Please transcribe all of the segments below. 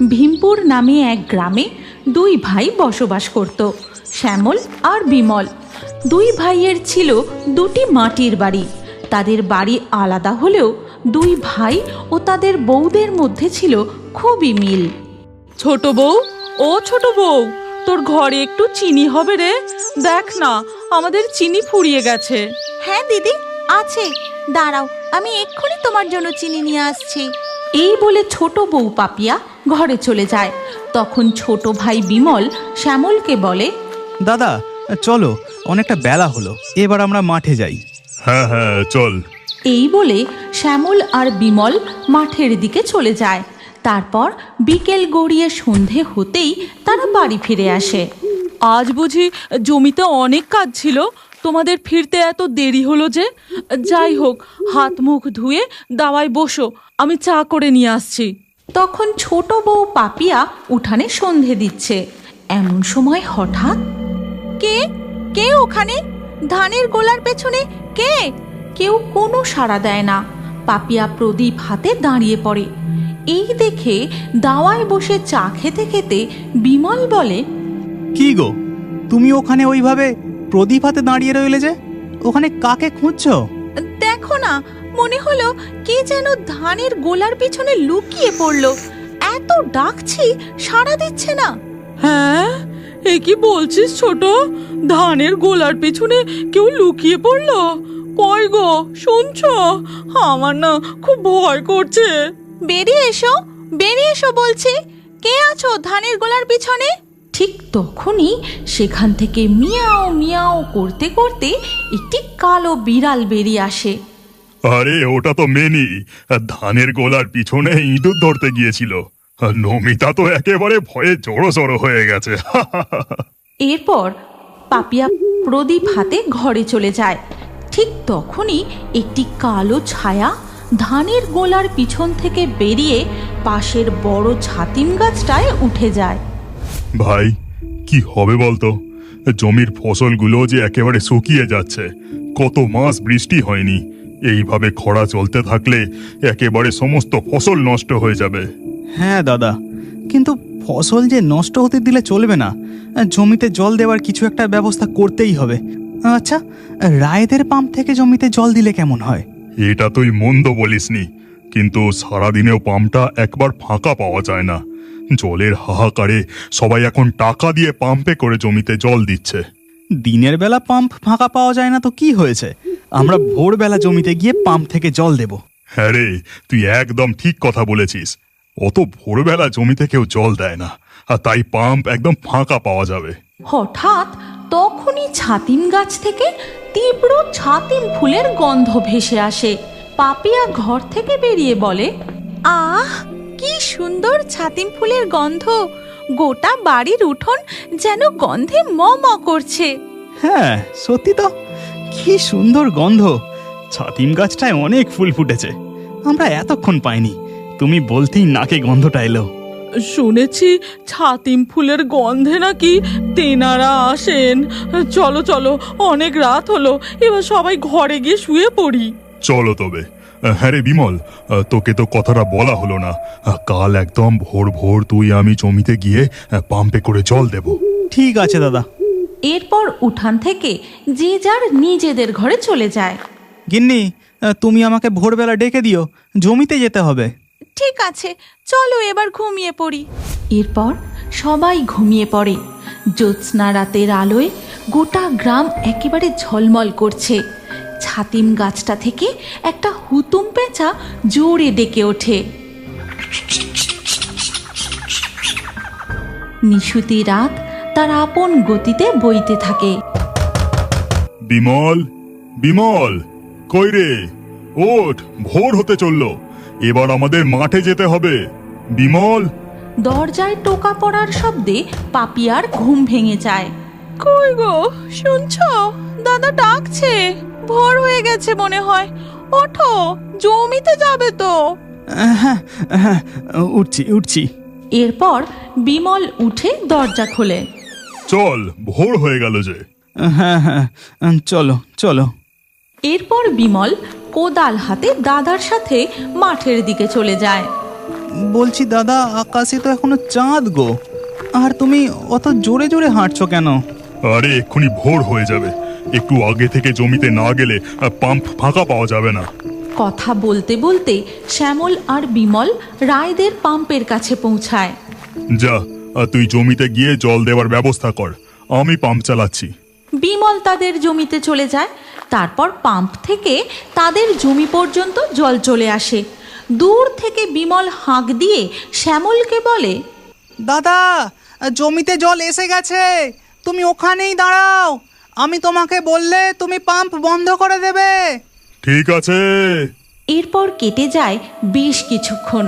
ভীমপুর নামে এক গ্রামে দুই ভাই বসবাস করত, শ্যামল আর বিমল। দুই ভাইয়ের ছিল দুটি মাটির বাড়ি। তাদের বাড়ি আলাদা হলেও দুই ভাই ও তাদের বউদের মধ্যে ছিল খুবই মিল। ছোট বউ, ও ছোট বউ, তোর ঘরে একটু চিনি হবে রে। দেখ না, আমাদের চিনি ফুরিয়ে গেছে। হ্যাঁ দিদি, আছে, দাঁড়াও, আমি এক্ষুনি তোমার জন্য চিনি নিয়ে আসছি। এই বলে ছোট বউ পাপিয়া ঘরে চলে যায়। তখন ছোট ভাই বিমল শ্যামলকে বলে, দাদা চলো, অনেকটা বেলা হলো, এবার আমরা মাঠে যাই। হ্যাঁ হ্যাঁ চল। এই বলে শ্যামল আর বিমল মাঠের দিকে চলে যায়। তারপর বিকেল গড়িয়ে সন্ধে হতেই তারা বাড়ি ফিরে আসে। আজ বুঝি জমিতে অনেক কাজ ছিল, তোমাদের ফিরতে এত দেরি হলো যে? যাই হোক, হাত মুখ ধুয়ে দাওয়ায় বসো, আমি চা করে নিয়ে আসছি। তখন ছোট বউ পাপিয়া উঠানে সন্ধে দিচ্ছে। এমন সময় হঠাৎ, কে কে ওখানে? ধানের গোলার পেছনে কে? কেউ কোনো সাড়া দেয় না। পাপিয়া প্রদীপ হাতে দাঁড়িয়ে পড়ে। এই দেখে দাওয়ায় বসে চা খেতে খেতে বিমল বলে, কি গো, তুমি ওখানে ওইভাবে প্রদীপ হাতে দাঁড়িয়ে রইলে যে? ওখানে কাকে খুঁজছো? দেখো না, মনে হলো কে যেন ধানের গোলার পিছনে লুকিয়ে পড়লো। এত ডাকছি, সাড়া দিচ্ছে না। হ্যাঁ, এ কি বলছিস ছোট? ধানের গোলার পেছনে কেউ লুকিয়ে পড়লো? কই গো, শুনছো? আমার না খুব ভয় করছে। বেরিয়ে এসো, বেরিয়ে এসো বলছি। কে আছো ধানের গোলার পিছনে? ঠিক তখনই সেখান থেকে মিয়াও মিয়াও করতে করতে একটি কালো বিড়াল বেরিয়ে আসে। আরে ওটা তো মেনি, ধানের গোলার পিছনে ইঁদুর ধরতে গিয়েছিল। নমিতা তো একেবারে ভয়ে জড়ো হয়ে গেছে। এরপর পাপিয়া প্রদীপ হাতে ঘরে চলে যায়। ঠিক তখনই একটি কালো ছায়া ধানের গোলার পিছন থেকে বেরিয়ে পাশের বড় ছাতিম গাছটায় উঠে যায়। ভাই, কি হবে বলতো? জমির ফসলগুলো যে একেবারে শুকিয়ে যাচ্ছে। কত মাস বৃষ্টি হয়নি, এইভাবে খরা চলতে থাকলে একেবারে সমস্ত ফসল নষ্ট হয়ে যাবে। হ্যাঁ দাদা, কিন্তু ফসল যে নষ্ট হতে দিলে চলবে না। জমিতে জল দেওয়ার কিছু একটা ব্যবস্থা করতেই হবে। আচ্ছা, রায়েদের পাম্প থেকে জমিতে জল দিলে কেমন হয়? এটা তুই মন্দ বলিসনি, কিন্তু সারাদিনেও পাম্পটা একবার ফাঁকা পাওয়া যায় না। জলের হাহাকারে সবাই এখন টাকা দিয়ে পাম্পে করে জমিতে জল দিচ্ছে। দিনের বেলা পাম্প ফাঁকা পাওয়া যায় না তো কি হয়েছে? আমরা ভোরবেলা জমিতে গিয়ে পাম্প থেকে জল দেব। হ্যাঁ রে, তুই একদম ঠিক কথা বলেছিস। অত ভোরবেলা জমিতে কেউ জল দেয় না, আর তাই পাম্প একদম ফাঁকা পাওয়া যাবে। হঠাৎ তখনই ছাতিম গাছ থেকে তীব্র ছাতিম ফুলের গন্ধ ভেসে আসে। পাপিয়া ঘর থেকে বেরিয়ে বলে, আহ, কি সুন্দর ছাতিম ফুলের গন্ধ! গোটা বাড়ির উঠোন যেন গন্ধে ম ম করছে। হ্যাঁ সত্যি তো, কি সুন্দর গন্ধ! ছাতিম গাছটায় অনেক ফুল ফুটেছে, আমরা এতক্ষণ পাইনি। তুমি বলতেই নাকে গন্ধটা এলো। শুনেছি ছাতিম ফুলের গন্ধে নাকি তেনারা আসেন। চলো চলো, অনেক রাত হলো, এবার সবাই ঘরে গিয়ে শুয়ে পড়ি। চলো তবে। হ্যাঁ রে বিমল, তোকে তো কথাটা বলা হলো না। কাল একদম ভোর ভোর তুই আমি জমিতে গিয়ে পাম্পে করে জল দেব। ঠিক আছে দাদা। এরপর উঠান থেকে যে যার নিজেদের ঘরে চলে যায়। গিন্নি, তুমি আমাকে ভোরবেলা ডেকে দিও, জমিতে যেতে হবে। ঠিক আছে, চলো এবার ঘুমিয়ে পড়ি। এরপর সবাই ঘুমিয়ে পড়ে। জ্যোৎস্না রাতের আলোয় গোটা গ্রাম একেবারে ঝলমল করছে। ছাতিম গাছটা থেকে একটা হুতুম পেঁচা জোরে ডেকে ওঠে। নিশুতি রাত তার আপন গতিতে বইতে থাকে। বিমল, বিমল, কই রে? ওঠ, ভোর হতে চললো, এবার আমাদের মাঠে যেতে হবে। বিমল! দরজায় টোকা পড়ার শব্দে পাপিয়ার ঘুম ভেঙে যায়। কই গো, শুনছো? দাদা ডাকছে, ভোর হয়ে গেছে মনে হয়। ওঠো, জমিতে যাবে তো। হ্যাঁ হ্যাঁ, উঠছি উঠছি। এরপর বিমল উঠে দরজা খোলে। চল, ভোর হয়ে গেল যে। হ্যাঁ হ্যাঁ, চলো চলো। এরপর বিমল কোদাল হাতে দাদার সাথে মাঠের দিকে চলে যায়। বলছি দাদা, আকাশে তো এখনো চাঁদ গো, আর তুমি অত জোরে জোরে হাঁটছো কেন? আরে এক্ষুনি ভোর হয়ে যাবে, একটু আগে থেকে জমিতে না গেলে পাম্প ফাঁকা পাওয়া যাবে না। কথা বলতে বলতে শ্যামল আর বিমল রায়দের পাম্পের কাছে পৌঁছায়। যা, তুই জমিতে গিয়ে জল দেওয়ার ব্যবস্থা কর, আমি পাম্প চালাচ্ছি। বিমল তাদের জমিতে চলে যায়। তারপর পাম্প থেকে তাদের জমি পর্যন্ত জল চলে আসে। দূর থেকে বিমল হাঁক দিয়ে শ্যামলকে বলে, দাদা, জমিতে জল এসে গেছে, তুমি ওখানেই দাঁড়াও, আমি তোমাকে বললে তুমি পাম্প বন্ধ করে দেবে। ঠিক আছে। এরপর কেটে যায় বেশ কিছুক্ষণ।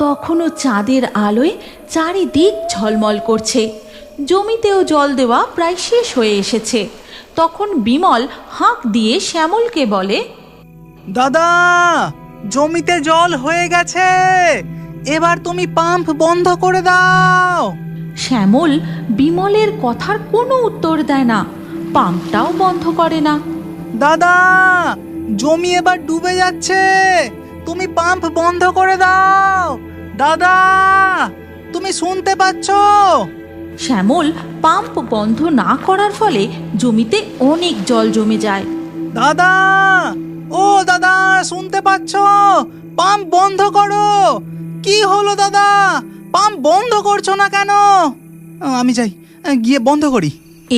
তখনও চাঁদের আলোয় চারিদিক ঝলমল করছে। জমিতেও জল দেওয়া প্রায় শেষ হয়ে এসেছে। তখন বিমল হাঁক দিয়ে শ্যামলকে বলে, দাদা, জমিতে জল হয়ে গেছে, এবার তুমি পাম্প বন্ধ করে দাও। শ্যামল বিমলের কথার কোনো উত্তর দেয় না, পাম্পটাও বন্ধ করে না। দাদা, জমি এবার ডুবে যাচ্ছে, তুমি পাম্প বন্ধ করে দাও। দাদা, তুমি শুনতে পাচ্ছো? শ্যামল পাম্প বন্ধ না করার ফলে জমিতে অনেক জল জমে যায়। দাদা, ও দাদা, শুনতে পাচ্ছো? পাম্প বন্ধ করো। কি হলো দাদা, পাম্প বন্ধ করছো না কেন? আমি যাই, গিয়ে বন্ধ করি।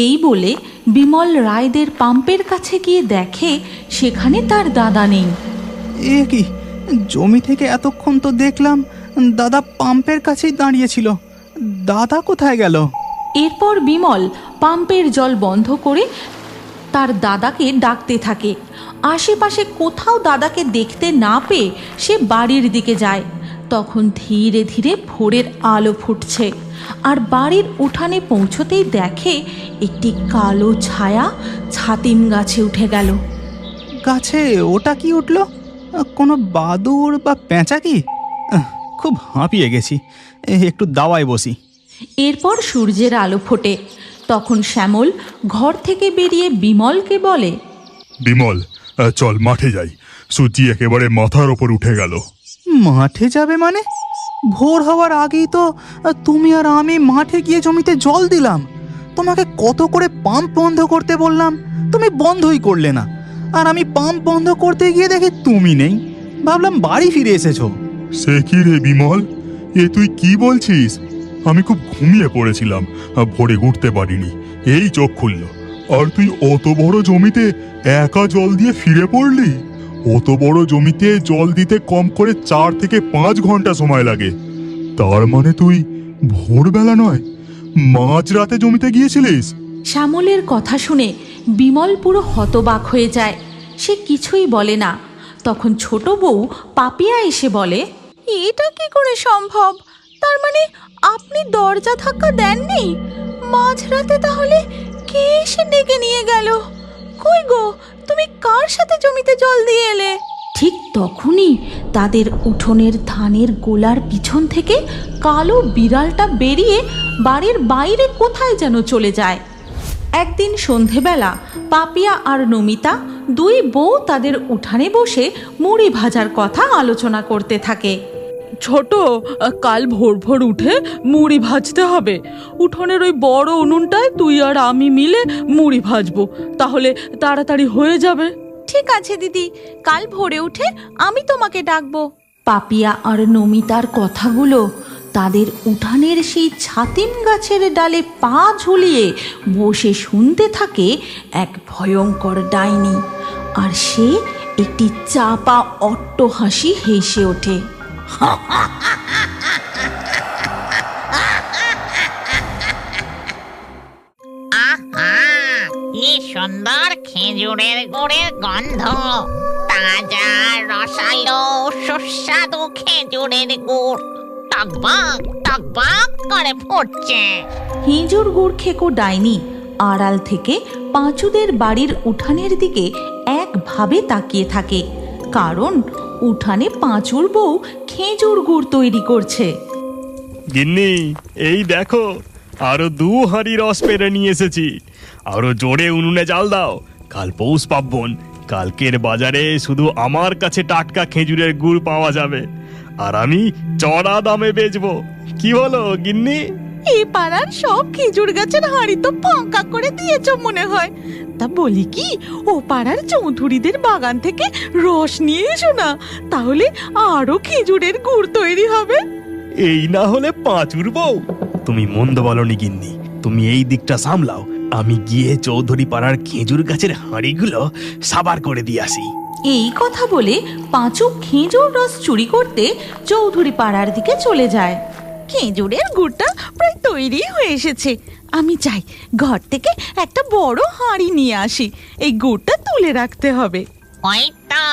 এই বলে বিমল রায়দের পাম্পের কাছে গিয়ে দেখে সেখানে তার দাদা নেই। এ কি, জমি থেকে এতক্ষণ তো দেখলাম দাদা পাম্পের কাছেই দাঁড়িয়েছিল, দাদা কোথায় গেল? এরপর বিমল পাম্পের জল বন্ধ করে তার দাদাকে ডাকতে থাকে। আশেপাশে কোথাও দাদাকে দেখতে না পেয়ে সে বাড়ির দিকে যায়। তখন ধীরে ধীরে ভোরের আলো ফুটছে, আর বাড়ির উঠানে পৌঁছতেই দেখে একটি কালো ছায়া ছাতিম গাছে উঠে গেল। গাছে ওটা কি উঠলো? কোনো বাদুড় বা পেঁচা কি? খুব হাঁপিয়ে গেছি, একটু দাওয়ায় বসি। এরপর সূর্যের আলো ফোটে। তখন শ্যামল ঘর থেকে বেরিয়ে বিমলকে বলে, বিমল, চল মাঠে যাই, সূর্যি একেবারে মাথার ওপর উঠে গেল। মাঠে যাবে মানে? ভোর হওয়ার আগেই তো তুমি আর আমি মাঠে গিয়ে জমিতে জল দিলাম। তোমাকে কত করে পাম্প বন্ধ করতে বললাম, তুমি বন্ধই করলে না। আর আমি পাম্প বন্ধ করতে গিয়ে দেখি তুমি নেই, ভাবলাম বাড়ি ফিরে এসেছো। সে কি রে বিমল, এ তুই কি বলছিস? আমি খুব ঘুমিয়ে পড়েছিলাম, ভোরে উঠতে পারিনি, এই চোখ খুলল, আর তুই অত বড় জমিতে একা জল দিয়ে ফিরে পড়লি? অত বড় জমিতে জল দিতে কম করে 4 থেকে 5 ঘন্টা সময় লাগে। তার মানে তুই ভোরবেলা নয়, মাঝরাতে জমিতে গিয়েছিলিস? শ্যামলের কথা শুনে বিমল পুরো হতবাক হয়ে যায়। সে কিছুই বলে না। তখন ছোট বউ পাপিয়া এসে বলে, এটা কি করে সম্ভব? তার মানে আপনি দরজা ধাক্কা দেননি? মাঝরাতে তাহলে কে এসে ডেকে নিয়ে গেল? কই গো, তুমি কার সাথে জমিতে জল দিয়ে এলে? ঠিক তখনই তাদের উঠোনের ধানের গোলার পিছন থেকে কালো বিড়ালটা বেরিয়ে বাড়ির বাইরে কোথায় যেন চলে যায়। একদিন সন্ধেবেলা পাপিয়া আর নমিতা দুই বউ তাদের উঠানে বসে মুড়ি ভাজার কথা আলোচনা করতে থাকে। ছোট, কাল ভোর ভোর উঠে মুড়ি ভাজতে হবে। উঠোনের ওই বড় উনুনটায় তুই আর আমি মিলে মুড়ি ভাজবো, তাহলে তাড়াতাড়ি হয়ে যাবে। ঠিক আছে দিদি, কাল ভোরে উঠে আমি তোমাকে ডাকবো। পাপিয়া আর নমিতার কথাগুলো তাদের উঠানের সেই ছাতিম গাছের ডালে পা ঝুলিয়ে বসে শুনতে থাকে এক ভয়ঙ্কর ডাইনি। আর সে একটি চাপা অট্টহাসি হেসে ওঠে। কি সুন্দর খেজুরের গুড়ের গন্ধ, তাজা রসালো সুস্বাদু খেজুরের গুড় টকবক টকবক করে ফুটছে। হিঁজুর গুড় খেকো ডাইনি আড়াল থেকে পাঁচুদের বাড়ির উঠানের দিকে একভাবে তাকিয়ে থাকে, কারণ উঠানে পাঁচুর বউ খেজুর গুড় তৈরি করছে। গিন্নি, এই দেখো, আরো 2 হাঁড়ি রস পেরে নিয়ে এসেছি। আরো জোরে উনুনে জাল দাও, কাল পৌষ পার্বণ, কালকের বাজারে শুধু আমার কাছে টাটকা খেজুরের গুড় পাওয়া যাবে। আর আমি চড়া দামে বেচবো। কি বলো গিন্নি? এই পাড়ার সব খেজুর গাছের হাঁড়ি তো ফাঁকা করে দিয়েছ মনে হয়। তা বলি কি, ও পাড়ার চৌধুরীদের বাগান থেকে রস নিয়ে এসো না, তাহলে আরো খেজুরের গুড় তৈরি হবে। এই না হলে পাঁচুর বউ। তুমি মন্দ বলনি গিন্নি, তুমি এই দিকটা সামলাও, আমি গিয়ে চৌধুরী পাড়ার খেজুর গাছের হাঁড়িগুলো সাবার করে দিয়ে আসি। এই কথা বলে পাঁচু খেজুর রস চুরি করতে চৌধুরী পাড়ার দিকে চলে যায়। খেজুরের গুড়টা প্রায় তৈরি হয়ে এসেছে, আমি যাই ঘর থেকে একটা বড় হাঁড়ি নিয়ে আসি, এই গুড়টা তুলে রাখতে হবে। ওই তো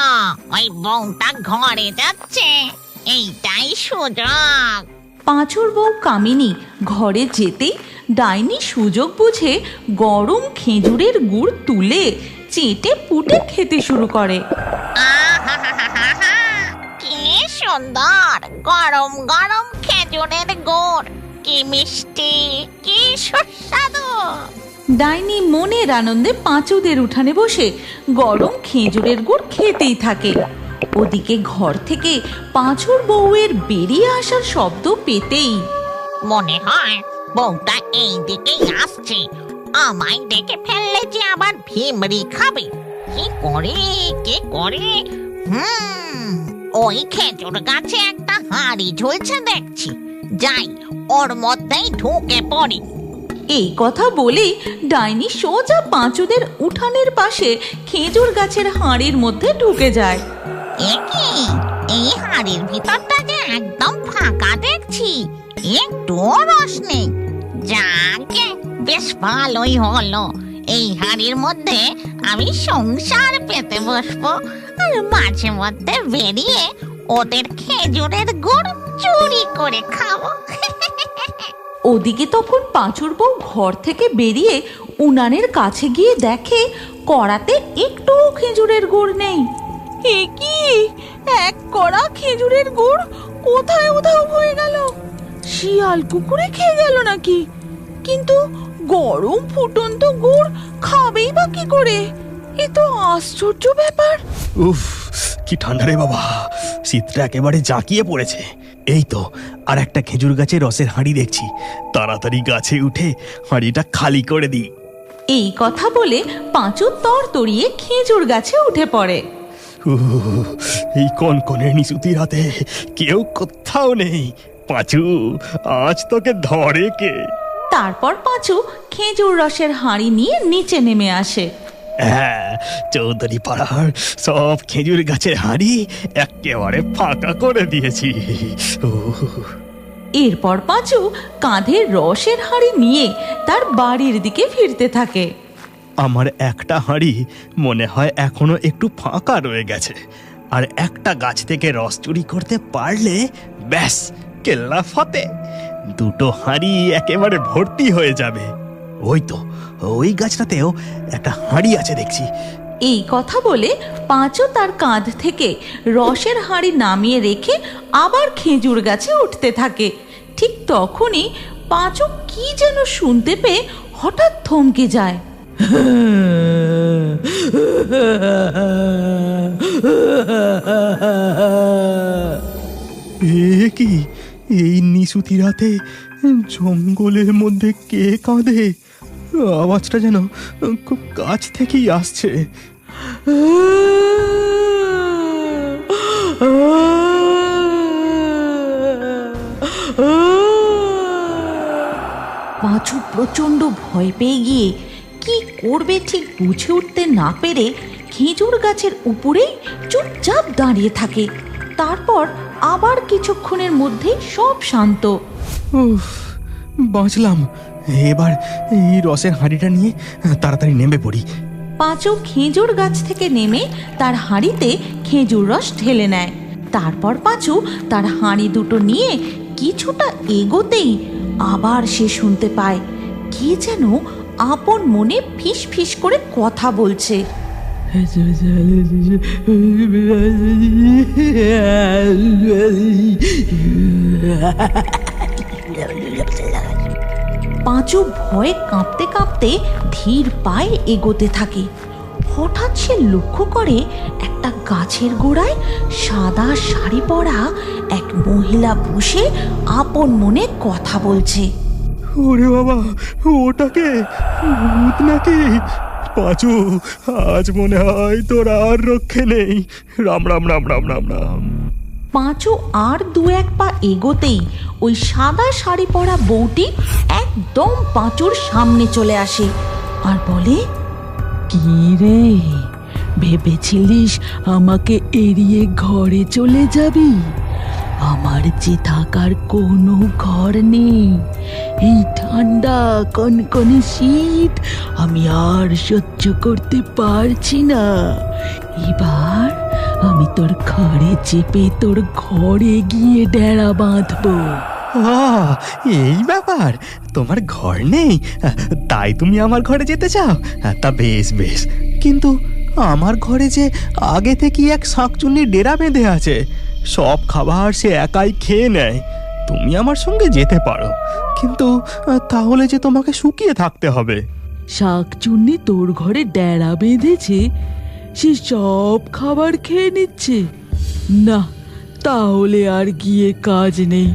ওই বউটা ঘরে যাচ্ছে, এইটাই সুযোগ। পাঁচুর বউ কামিনী ঘরে যেতেই ডাইনি সুযোগ বুঝে গরম খেজুরের গুড় তুলে চেটে পুটে খেতে শুরু করে। আহাহাহাহা, কি সুন্দর গরম গরম খেজুরের গুড়, কি মিষ্টি, কি সুস্বাদু। ডাইনি মনের আনন্দে পাঁচুদের উঠানে বসে গরম খেজুরের গুড় খেতেই থাকে। ওদিকে ঘর থেকে পাঁচুর বউয়ের বেরিয়ে আসার শব্দ পেতেই মনে হয় বউটা এই দিকেই আসছে, আমায় দেখে ফেললে যে আবার ভিমরি খাবে। কি করে কি করে, ওই খেজুর গাছে একটা হাঁড়ি ঝুলছে দেখছি, যাই ওর মধ্যেই ঢুকে পড়ি। এই কথা বলে ডাইনি সোজা পাঁচুদের উঠানের পাশে খেজুর গাছের হাঁড়ির মধ্যে ঢুকে যায়। এ কি, এই হাঁড়ির ভিতরটা যে একদম ফাঁকা দেখছি, একটুও রস নেই। যাকে বেশ ভালোই হলো, এই হাঁড়ির মধ্যে আমি সংসার পেতে বসবো, আর মাঝে মধ্যে বেরিয়ে ওদের খেজুরের গুড় চুরি করে খাবো। ওদিকে তখন পাঁচুর বউ ঘর থেকে বেরিয়ে উনানের কাছে গিয়ে দেখে কড়াতে একটুও খেজুরের গুড় নেই। এ কি, এক কড়া খেজুরের গুড় কোথায় উধাও হয়ে গেল? শিয়াল কুকুরে খেয়ে গেল নাকি? কিন্তু গরম ফুটন্ত গুড় খাবেই বা কি করে? এ তো আশ্চর্য ব্যাপার। উফ, কি ঠান্ডা রে বাবা, শীতটা একেবারে জাঁকিয়ে পড়েছে। এই তো আর একটা খেজুর গাছের রসের হাঁড়ি দেখছি, তাড়াতাড়ি গাছে উঠে হাঁড়িটা খালি করে দিই। এই কথা বলে পাঁচু তড়িয়ে খেজুর গাছে উঠে পড়ে। এই কনকনে নিশুতি রাতে কেউ কোথাও নেই। পাঁচু, আজ তোকে ধরে কে? তারপর পাঁচু খেজুর রসের হাঁড়ি নিয়ে নিচে নেমে আসে। হ্যাঁ, চৌধুরী পাড়ার সব খেজুর গাছের হাঁড়ি একেবারে ফাঁকা করে দিয়েছি। এরপর পাঁচু কাঁধে রসের হাঁড়ি নিয়ে তার বাড়ির দিকে ফিরতে থাকে। আমার একটা হাঁড়ি মনে হয় এখনো একটু ফাঁকা রয়ে গেছে, আর একটা গাছ থেকে রস চুরি করতে পারলে ব্যাস কেল্লা ফতে। দুটো হাঁড়ি একেবারে ভর্তি হয়ে যাবে। ওই তো ওই গাছটাতেও একটা হাঁড়ি আছে দেখছি। এই কথা বলে পাঁচু তার কাঁধ থেকে রসের হাঁড়ি নামিয়ে রেখে আবার খেজুর গাছে উঠতে থাকে। ঠিক তখনই পাঁচু কি যেন শুনতে পেয়ে হঠাৎ থমকে যায়। এ কি, এই নিশুতি রাতে জঙ্গলের মধ্যে কে কাঁদে? আওয়াজটা যেন খুব কাছ থেকেই আসছে। পাঁচু প্রচণ্ড ভয় পেয়ে গিয়ে কি করবে ঠিক বুঝে উঠতে না পেরে খেজুর গাছের উপরেই চুপচাপ দাঁড়িয়ে থাকে। তারপর আবার কিছুক্ষণের মধ্যেই সব শান্ত। উফ, বাঁচলাম। এবার এই রসের হাঁড়িটা নিয়ে তাড়াতাড়ি নেমে পড়ি। পাঁচু খেজুর গাছ থেকে নেমে তার হাঁড়িতে খেজুর রস ঢেলে নেয়। তারপর পাঁচু তার হাঁড়ি দুটো নিয়ে কিছুটা এগোতেই আবার সে শুনতে পায় কে যেন আপন মনে ফিস ফিস করে কথা বলছে। পাঁচু ভয়ে কাঁপতে কাঁপতে ধীর পায়ে এগোতে থাকে। হঠাৎ সে লক্ষ্য করে একটা গাছের গোড়ায় সাদা শাড়ি পরা এক মহিলা বসে আপন মনে কথা বলছে। ওরে বাবা, ওটাকে ভূত নাকি? পাঁচু, আজ মনে হয় তোর আর রক্ষে নেই। রাম রাম রাম রাম রাম রাম। পাঁচু আর দু এক পা এগোতেই ওই সাদা শাড়ি পরা বউটি একদম পাঁচুর সামনে চলে আসে আর বলে, কি রে, ভেবেছিলিস আমাকে এড়িয়ে ঘরে চলে যাবি? আমার যে থাকার কোনো ঘর নেই। এই ঠান্ডা কনকনে শীত আমি আর সহ্য করতে পারছি না। এবার আমি তোর ঘরে চেপে তোর ঘরে গিয়ে ডেরা বাঁধবো। এই ব্যাপার, তোমার ঘর নেই তাই তুমি আমার ঘরে যেতে চাও? তা বেশ বেশ, কিন্তু আমার ঘরে যে আগে থেকে এক শাকচুন্নির ডেরা বেঁধে আছে, সব খাবার সে একাই খেয়ে নেয়। তুমি আমার সঙ্গে যেতে পারো, কিন্তু তাহলে যে তোমাকে শুকিয়ে থাকতে হবে। শাকচুন্নি তোর ঘরে ডেরা বেঁধেছে, সে সব খাবার খেয়ে নিচ্ছে? না, তাহলে আর গিয়ে কাজ নেই।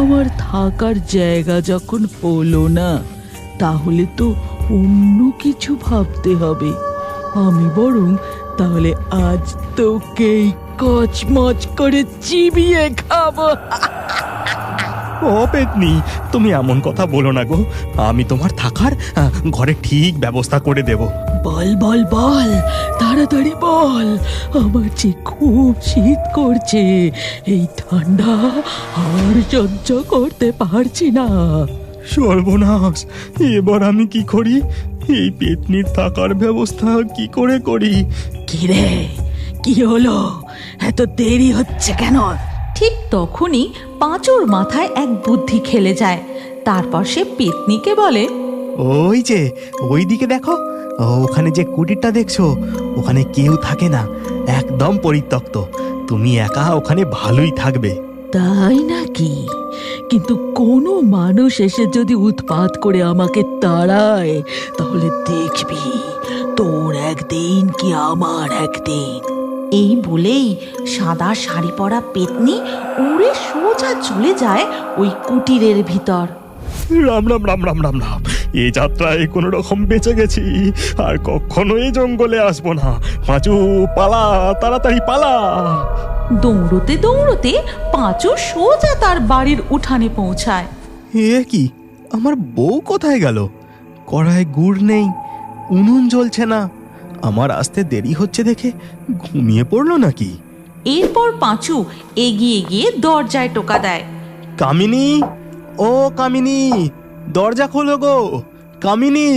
আমার থাকার জায়গা যখন হলো না, তাহলে তো অন্য কিছু ভাবতে হবে। আমি বরং তাহলে আজ তোকেই কচমচ করে চিবিয়ে খাবো। ও পেতনি, তুমি এমন কথা বলো না গো। আমি তোমার থাকার ঘরে ঠিক ব্যবস্থা করে দেব। বল বল বল, তাড়াতাড়ি বল। আমার যে খুব শীত করছে, এই ঠান্ডা আর সহ্য করতে পারছি না। সর্বনাশ, এবার আমি কি করি? এই পেতনির থাকার ব্যবস্থা কি করে করি? কি রে, কি হলো? এত দেরি হচ্ছে কেন? ঠিক তখনই পাঁচুর মাথায় এক বুদ্ধি খেলে যায়। তারপর সে পেতনিকে বলে, ওই যে ওই দিকে দেখো, ওখানে যে কুটিরটা দেখছো, ওখানে কেউ থাকে না, একদম পরিত্যক্ত। তুমি একা ওখানে ভালোই থাকবে। তাই নাকি? কিন্তু কোনো মানুষ এসে যদি উৎপাত করে আমাকে তাড়ায়, তাহলে দেখবি তোর একদিন কি আমার একদিন। এই বলেই সাদা শাড়ি পরা পেতনি উড়ে সোজা চলে যায় ওই কুটিরের ভিতর। রাম রাম রাম রাম রাম রাম, এ যাত্রায় কোনো রকম বেঁচে গেছি, আর কখনো এই জঙ্গলে আসবো না। পাঁচু, পালা, তাড়াতাড়ি পালা। দৌড়তে দৌড়তে পাঁচু সোজা তার বাড়ির উঠানে পৌঁছায়। এ কি, আমার বউ কোথায় গেল? কড়ায় গুড় নেই, উনুন জ্বলছে না। আমার আসতে দেরি হচ্ছে দেখে ঘুমিয়ে পড়লো নাকি? এরপর পাঁচু এগিয়ে গিয়ে দরজায় টোকা দেয়। কামিনী, ও কামিনী, দরজা খোলো গো। কামিনী।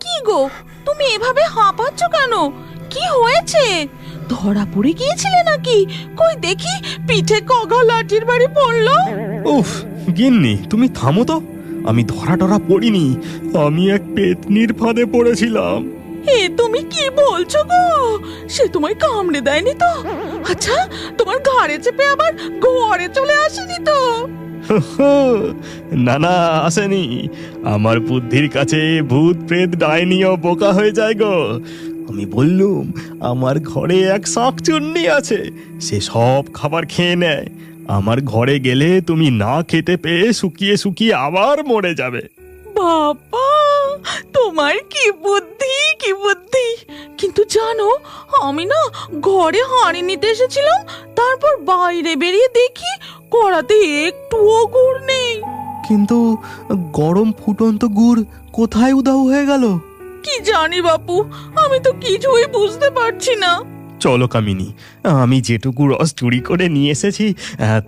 কি গো, তুমি এভাবে হাঁপাচ্ছ কেন? কি হয়েছে? ধরা পড়ে গিয়েছিলে নাকি? কই দেখি, পিঠে কগা লাঠির বাড়ি পড়লো। উফ, গিন্নি তুমি থামো তো। আমি ধরা টরা পড়িনি, আমি এক পেতনির ফাঁদে পড়েছিলাম। এ তুমি কি বলছো গো? সে তোমায় কামড়ে দেয়নি তো? আচ্ছা, তোমার ঘাড়ে চেপে আবার ঘরে চলে আসেনি তো? না না, আসেনি। আমার বুদ্ধির কাছে ভূত প্রেত ডাইনিও বোকা হয়ে যায় গো। আমি বললুম আমার ঘরে এক শাকচুন্নি আছে, সে সব খাবার খেয়ে নেয়। আমার ঘরে গেলে তুমি না খেতে পেয়ে শুকিয়ে শুকিয়ে আবার মরে যাবে। বাবা, তোমার কি বুদ্ধি, কি বুদ্ধি! কিন্তু জানো, আমি না ঘরে হাঁড়ি নিতে এসেছিলাম, তারপর বাইরে বেরিয়ে দেখি কড়াতে একটুও গুড় নেই। কিন্তু গরম ফুটন্ত গুড় কোথায় উধাও হয়ে গেল? কি জানি বাপু, আমি তো কিছুই বুঝতে পারছি না। চলো কামিনী, আমি যেটুকু রস চুরি করে নিয়ে এসেছি,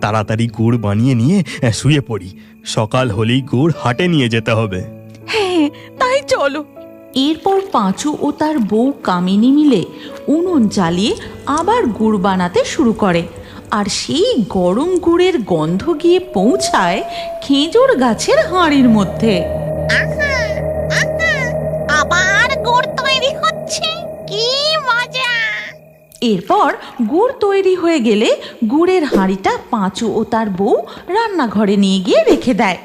তাড়াতাড়ি গুড় বানিয়ে নিয়ে শুয়ে পড়ি। সকাল হলেই গুড় হাটে নিয়ে যেতে হবে। হ্যাঁ, তাই চলো। এরপর পাঁচু ও তার বউ কামিনী মিলে উনুন জ্বালিয়ে আবার গুড় বানাতে শুরু করে। আর সেই গরম গুড়ের গন্ধ গিয়ে পৌঁছায় খেজুর গাছের হাঁড়ির মধ্যে। আহা, আহা, আবার গুড় তৈরি হচ্ছে, কি মজা! এরপর গুড় তৈরি হয়ে গেলে গুড়ের হাঁড়িটা পাঁচু ও তার বউ রান্নাঘরে নিয়ে গিয়ে রেখে দেয়।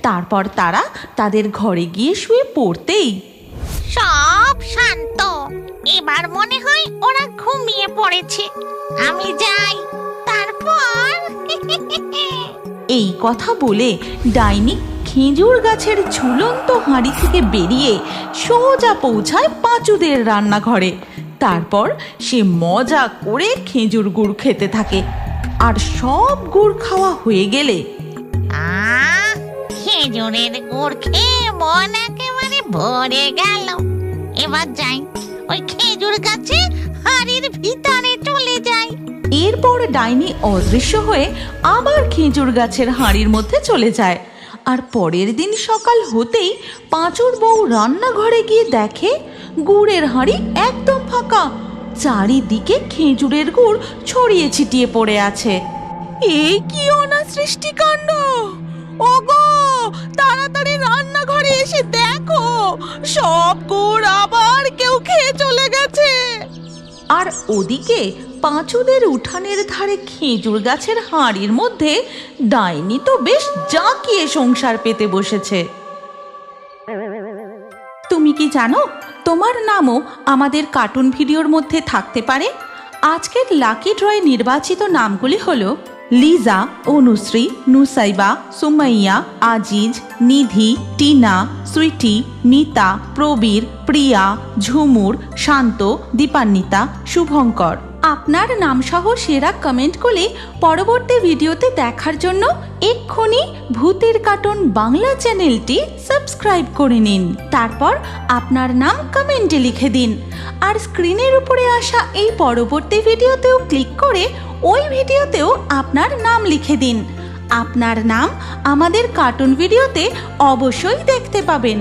তারপর তারা তাদের ঘরে গিয়ে শুয়ে পড়তেই সব শান্ত। এবার মনে হয় ওরা ঘুমিয়ে পড়েছে। আমি যাই, তারপর এই কথা বলে ডাইনি খেজুর গাছের ঝুলন্ত হাঁড়ি থেকে বেরিয়ে সোজা পৌঁছায় পাঁচুদের রান্নাঘরে। তারপর সে মজা করে খেজুর গুড় খেতে থাকে। আর সব গুড় খাওয়া হয়ে গেলে খেজুরের গুড় খেয়ে মন একেবারে ভরে গেল। এবার যাই, ওই খেজুর গাছে হাড়ির ভিতরে চলে যাই। এরপর ডাইনি অদৃশ্য হয়ে আবার খেজুর গাছের হাঁড়ির মধ্যে চলে যায়। আর পরের দিন সকাল হতেই পাঁচুর বউ রান্নাঘরে গিয়ে দেখে গুড়ের হাঁড়ি একদম ফাঁকা, চারিদিকে খেজুরের গুড় ছড়িয়ে ছিটিয়ে পড়ে আছে। এই কি অনাসৃষ্টিকাণ্ড! ওগো, তাড়াতাড়ি রান্নাঘরে এসে দেখো, সব গুড় আবার কেউ খেয়ে চলে গেছে। আর ওদিকে পাঁচুদের উঠানের ধারে খেজুর গাছের হাঁড়ির মধ্যে ডাইনি তো বেশ জাঁকিয়ে সংসার পেতে বসেছে। তুমি কি জানো, তোমার নামও আমাদের কার্টুন ভিডিওর মধ্যে থাকতে পারে? আজকের লাকি ড্রয়ে নির্বাচিত নামগুলি হলো লিজা, অনুশ্রী, নুসাইবা, সুমাইয়া, আজিজ, নিধি, টিনা, সুইটি, মিতা, প্রবীর, প্রিয়া, ঝুমুর, শান্ত, দীপান্বিতা, শুভঙ্কর। আপনার নামসহ সেরা কমেন্টগুলি পরবর্তী ভিডিওতে দেখার জন্য এক্ষুনি ভূতের কার্টুন বাংলা চ্যানেলটি সাবস্ক্রাইব করে নিন। তারপর আপনার নাম কমেন্টে লিখে দিন। আর স্ক্রিনের উপরে আসা এই পরবর্তী ভিডিওতেও ক্লিক করে ওই ভিডিওতেও আপনার নাম লিখে দিন। আপনার নাম আমাদের কার্টুন ভিডিওতে অবশ্যই দেখতে পাবেন।